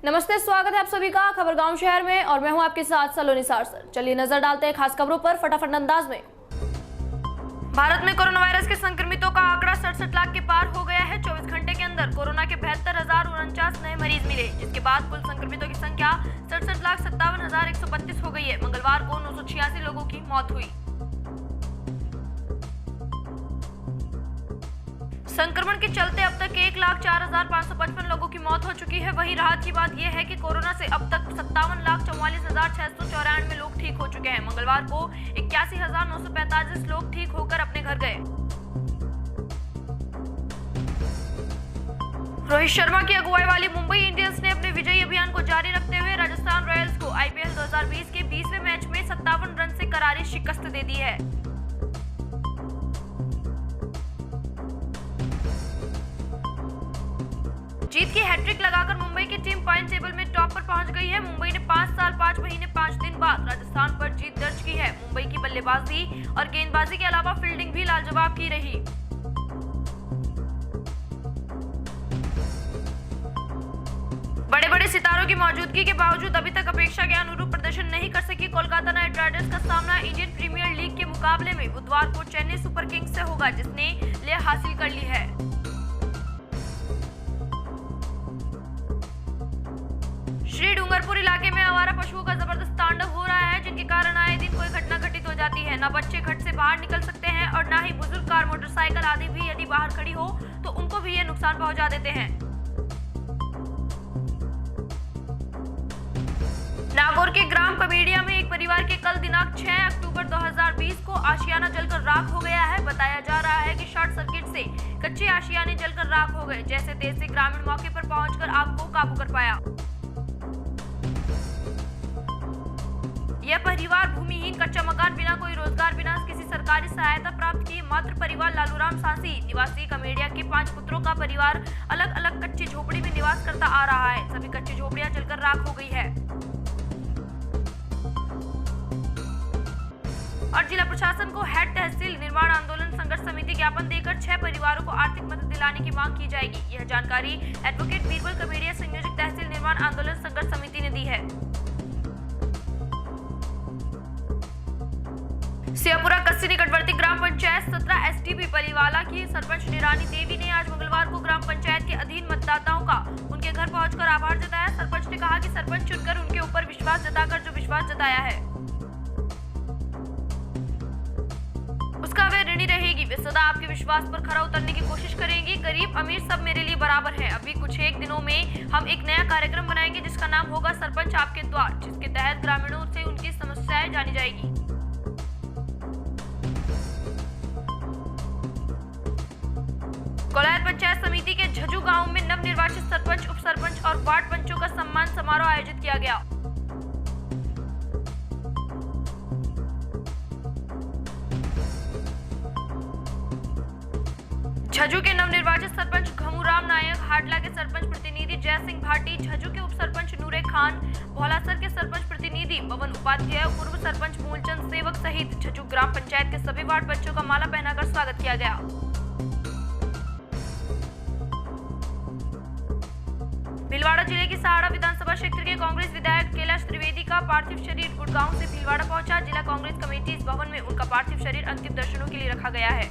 नमस्ते, स्वागत है आप सभी का खबर गांव शहर में और मैं हूं आपके साथ सलोनी सारसर। चलिए नजर डालते हैं खास खबरों पर फटाफट अंदाज में। भारत में कोरोना वायरस के संक्रमितों का आंकड़ा 67 लाख के पार हो गया है। 24 घंटे के अंदर कोरोना के 72,049 नए मरीज मिले, जिसके बाद कुल संक्रमितों की संख्या 67,57,132 हो गई है। मंगलवार को 986 लोगों की मौत हुई। संक्रमण के चलते अब तक 1,04,555 लोगों की मौत हो चुकी है। वहीं राहत की बात यह है कि कोरोना से अब तक 57,44,694 लोग ठीक हो चुके हैं। मंगलवार को 81,945 लोग ठीक होकर अपने घर गए। रोहित शर्मा की अगुवाई वाली मुंबई इंडियंस ने अपने विजयी अभियान को जारी रखते हुए राजस्थान रॉयल्स को आईपीएल 2020 के 20वें मैच में 57 रन से करारी शिकस्त दे दी है। जीत की हैट्रिक लगाकर मुंबई की टीम पॉइंट टेबल में टॉप पर पहुंच गई है। मुंबई ने 5 साल 5 महीने 5 दिन बाद राजस्थान पर जीत दर्ज की है। मुंबई की बल्लेबाजी और गेंदबाजी के अलावा फील्डिंग भी लाजवाब की रही। बड़े बड़े सितारों की मौजूदगी के बावजूद अभी तक अपेक्षा के अनुरूप प्रदर्शन नहीं कर सकी कोलकाता नाइट राइडर्स का सामना इंडियन प्रीमियर लीग के मुकाबले में बुधवार को चेन्नई सुपर किंग्स से होगा, जिसने लेह हासिल कर ली है। श्री डूंगरपुर इलाके में आवारा पशुओं का जबरदस्त तांडव हो रहा है, जिनके कारण आए दिन कोई घटना घटित हो जाती है। न बच्चे घर से बाहर निकल सकते हैं और न ही बुजुर्ग कार, मोटरसाइकिल आदि भी यदि बाहर खड़ी हो तो उनको भी ये नुकसान पहुंचा देते हैं। नागौर के ग्राम कमेडिया में एक परिवार के कल दिनांक 6 अक्टूबर 2020 को आशियाना जलकर राख हो गया है। बताया जा रहा है कि शॉर्ट सर्किट से कच्चे आशियाने जलकर राख हो गए। जैसे तैसे ग्रामीण मौके पर पहुंचकर आग को काबू कर पाया। यह परिवार भूमिहीन, कच्चा मकान, बिना कोई रोजगार, बिना किसी सरकारी सहायता प्राप्त किए मात्र परिवार लालूराम सांसी निवासी कमेडिया के 5 पुत्रों का परिवार अलग अलग कच्ची झोपड़ी में निवास करता आ रहा है। सभी कच्ची झोपड़ियां जलकर राख हो गई है और जिला प्रशासन को हेड तहसील निर्माण आंदोलन संघर्ष समिति ज्ञापन देकर 6 परिवारों को आर्थिक मदद दिलाने की मांग की जाएगी। यह जानकारी एडवोकेट बीरबल कमेडिया संयोजक तहसील निर्माण आंदोलन संघर्ष समिति ने दी है। सियापुरा कस्सी निकटवर्ती ग्राम पंचायत 17 एसटीपी पलीवाला की सरपंच निरानी देवी ने आज मंगलवार को ग्राम पंचायत के अधीन मतदाताओं का उनके घर पहुंचकर आभार जताया। सरपंच ने कहा कि सरपंच चुनकर उनके ऊपर विश्वास जताकर जो विश्वास जताया है उसका वे ऋणी रहेगी। वे सदा आपके विश्वास पर खरा उतरने की कोशिश करेंगी। गरीब अमीर सब मेरे लिए बराबर है। अभी कुछ एक दिनों में हम एक नया कार्यक्रम बनाएंगे जिसका नाम होगा सरपंच आपके द्वार, जिसके तहत ग्रामीणों से उनकी समस्याएं जानी जाएगी। कोलायत पंचायत समिति के झज्जू गांव में नवनिर्वाचित सरपंच, उप सरपंच और वार्ड पंचों का सम्मान समारोह आयोजित किया गया। झज्जू के नवनिर्वाचित सरपंच घमुराम नायक, हाटला के सरपंच प्रतिनिधि जय सिंह भाटी, झज्जू के उप सरपंच नूरे खान, भोलासर के सरपंच प्रतिनिधि पवन उपाध्याय, पूर्व सरपंच मूलचंद सेवक सहित झज्जू ग्राम पंचायत के सभी वार्ड पंचों का माला पहनाकर स्वागत किया गया। भीलवाड़ा जिले की सहाड़ा विधानसभा क्षेत्र के कांग्रेस विधायक कैलाश त्रिवेदी का पार्थिव शरीर गुड़गांव से भीलवाड़ा पहुंचा। जिला कांग्रेस कमेटी इस भवन में उनका पार्थिव शरीर अंतिम दर्शनों के लिए रखा गया है।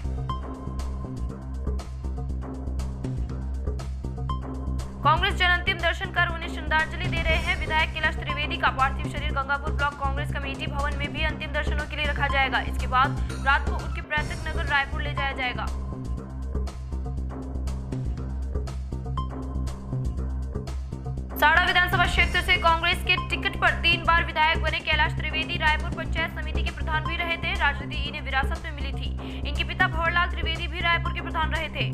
कांग्रेस जन अंतिम दर्शन कर उन्हें श्रद्धांजलि दे रहे हैं। विधायक कैलाश त्रिवेदी का पार्थिव शरीर गंगापुर ब्लॉक कांग्रेस कमेटी भवन में भी अंतिम दर्शनों के लिए रखा जाएगा। इसके बाद रात को उनके पैतृक नगर रायपुर ले जाया जाएगा। साड़ा विधानसभा क्षेत्र से कांग्रेस के टिकट पर 3 बार विधायक बने कैलाश त्रिवेदी रायपुर पंचायत समिति के प्रधान भी रहे थे। राजनीति इन्हें विरासत में मिली थी। इनके पिता भंवरलाल त्रिवेदी भी रायपुर के प्रधान रहे थे।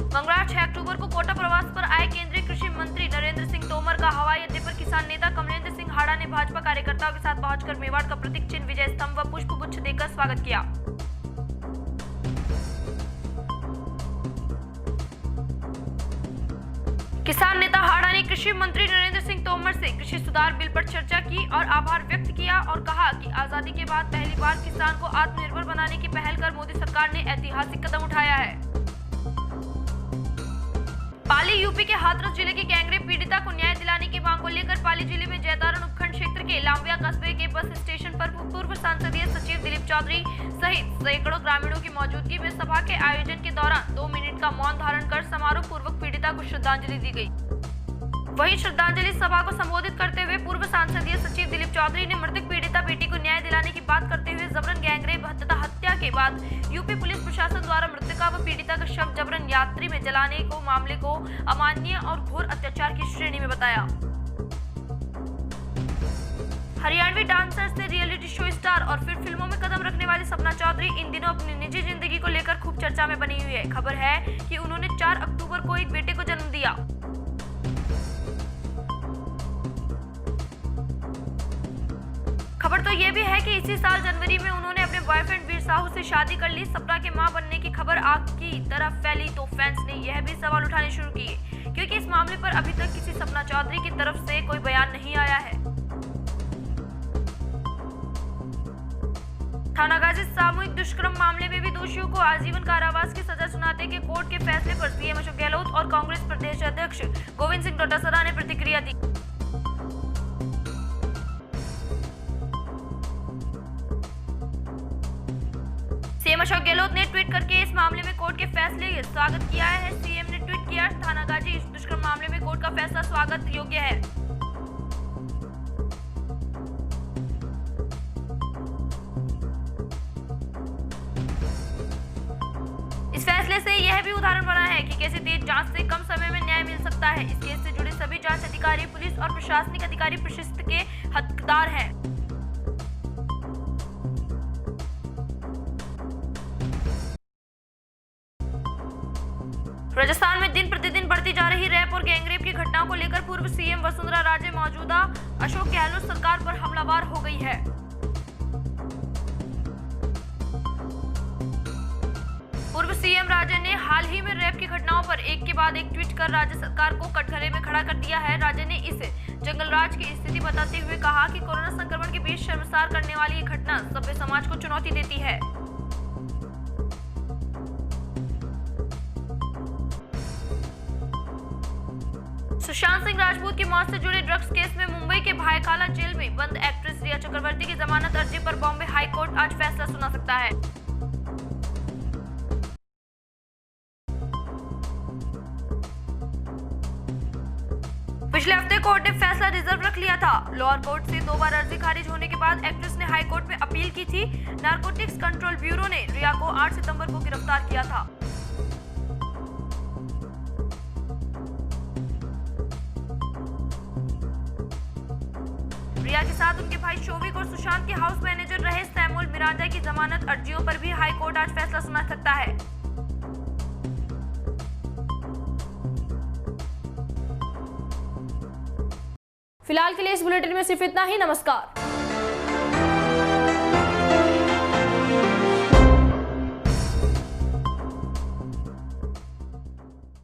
मंगलवार 6 अक्टूबर को कोटा प्रवास पर आए केंद्रीय कृषि मंत्री नरेंद्र सिंह तोमर का हवाई अड्डे पर किसान नेता कमलेंद्र सिंह हाड़ा ने भाजपा कार्यकर्ताओं के साथ पहुंचकर मेवाड़ का प्रतीक चिन्ह, विजय स्तंभ व पुष्प गुच्छ देकर स्वागत किया। किसान नेता हाड़ा ने कृषि मंत्री नरेंद्र सिंह तोमर से कृषि सुधार बिल पर चर्चा की और आभार व्यक्त किया और कहा कि आजादी के बाद पहली बार किसान को आत्मनिर्भर बनाने की पहल कर मोदी सरकार ने ऐतिहासिक कदम उठाया है। पाली यूपी के हाथरस जिले की गैंगरेप पीड़िता को न्याय दिलाने की मांग को लेकर पाली जिले में जयतारण उपखंड क्षेत्र के लांबिया कस्बे के बस स्टेशन पर पूर्व संसदीय सचिव दिलीप चौधरी सहित सैकड़ों ग्रामीणों की मौजूदगी में सभा के आयोजन के दौरान 2 मिनट का मौन धारण कर समारोह पूर्वक पीड़िता को श्रद्धांजलि दी गई। वहीं श्रद्धांजलि सभा को संबोधित करते हुए पूर्व संसदीय सचिव दिलीप चौधरी ने मृतक पीड़िता बेटी को न्याय दिलाने की बात करते हुए जबरन गैंगरेप तथा हत्या के बाद यूपी पुलिस प्रशासन द्वारा मृतका व पीड़िता का शव जबरन यात्री में जलाने को मामले को अमानवीय और घोर अत्याचार की श्रेणी में बताया। हरियाणवी डांसर से रियलिटी शो स्टार और फिर फिल्मों में कदम रखने वाली सपना चौधरी इन दिनों अपनी निजी जिंदगी को लेकर खूब चर्चा में बनी हुई है। खबर है कि उन्होंने 4 अक्टूबर को एक बेटे को जन्म दिया। खबर तो ये भी है कि इसी साल जनवरी में उन्होंने अपने बॉयफ्रेंड वीर साहू से शादी कर ली। सपना के मां बनने की खबर आग की तरफ फैली तो फैंस ने यह भी सवाल उठाने शुरू किए, क्योंकि इस मामले पर अभी तक किसी सपना चौधरी की तरफ से कोई बयान नहीं आया है। थानागाजी सामूहिक दुष्कर्म मामले में भी दोषियों को आजीवन कारावास की सजा सुनाते के कोर्ट के फैसले पर सीएम अशोक गहलोत और कांग्रेस प्रदेश अध्यक्ष गोविंद सिंह डोटासरा ने प्रतिक्रिया दी। सीएम अशोक गहलोत ने ट्वीट करके इस मामले में कोर्ट के फैसले का स्वागत किया है। सीएम ने ट्वीट किया, थानागाजी दुष्कर्म मामले में कोर्ट का फैसला स्वागत योग्य है। इस फैसले से यह भी उदाहरण बना है कि कैसे तेज जांच से कम समय में न्याय मिल सकता है। इस केस से जुड़े सभी जांच अधिकारी, पुलिस और प्रशासनिक अधिकारी प्रशिस्त के हकदार हैं। राजस्थान में दिन प्रतिदिन बढ़ती जा रही रैप और गैंगरेप की घटनाओं को लेकर पूर्व सीएम वसुंधरा राजे मौजूदा अशोक गहलोत सरकार पर हमलावर हो गई है। पूर्व सीएम राजे ने हाल ही में रैप की घटनाओं पर एक के बाद एक ट्वीट कर राज्य सरकार को कटघरे में खड़ा कर दिया है। राजे ने इसे जंगलराज की स्थिति बताते हुए कहा कि कोरोना संक्रमण के बीच शर्मसार करने वाली ये घटना सभ्य समाज को चुनौती देती है। सुशांत सिंह राजपूत की मौत से जुड़े ड्रग्स केस में मुंबई के भायखला जेल में बंद एक्ट्रेस रिया चक्रवर्ती की जमानत अर्जी पर बॉम्बे हाई कोर्ट आज फैसला सुना सकता है। पिछले हफ्ते कोर्ट ने फैसला रिजर्व रख लिया था। लोअर कोर्ट से 2 बार अर्जी खारिज होने के बाद एक्ट्रेस ने हाई कोर्ट में अपील की थी। नारकोटिक्स कंट्रोल ब्यूरो ने रिया को 8 सितंबर को गिरफ्तार किया था। रिया के साथ उनके भाई शोविक और सुशांत के हाउस मैनेजर रहे सैमुअल मिरांडा की जमानत अर्जियों पर भी हाई कोर्ट आज फैसला सुना सकता है। फिलहाल के लिए इस बुलेटिन में सिर्फ इतना ही। नमस्कार।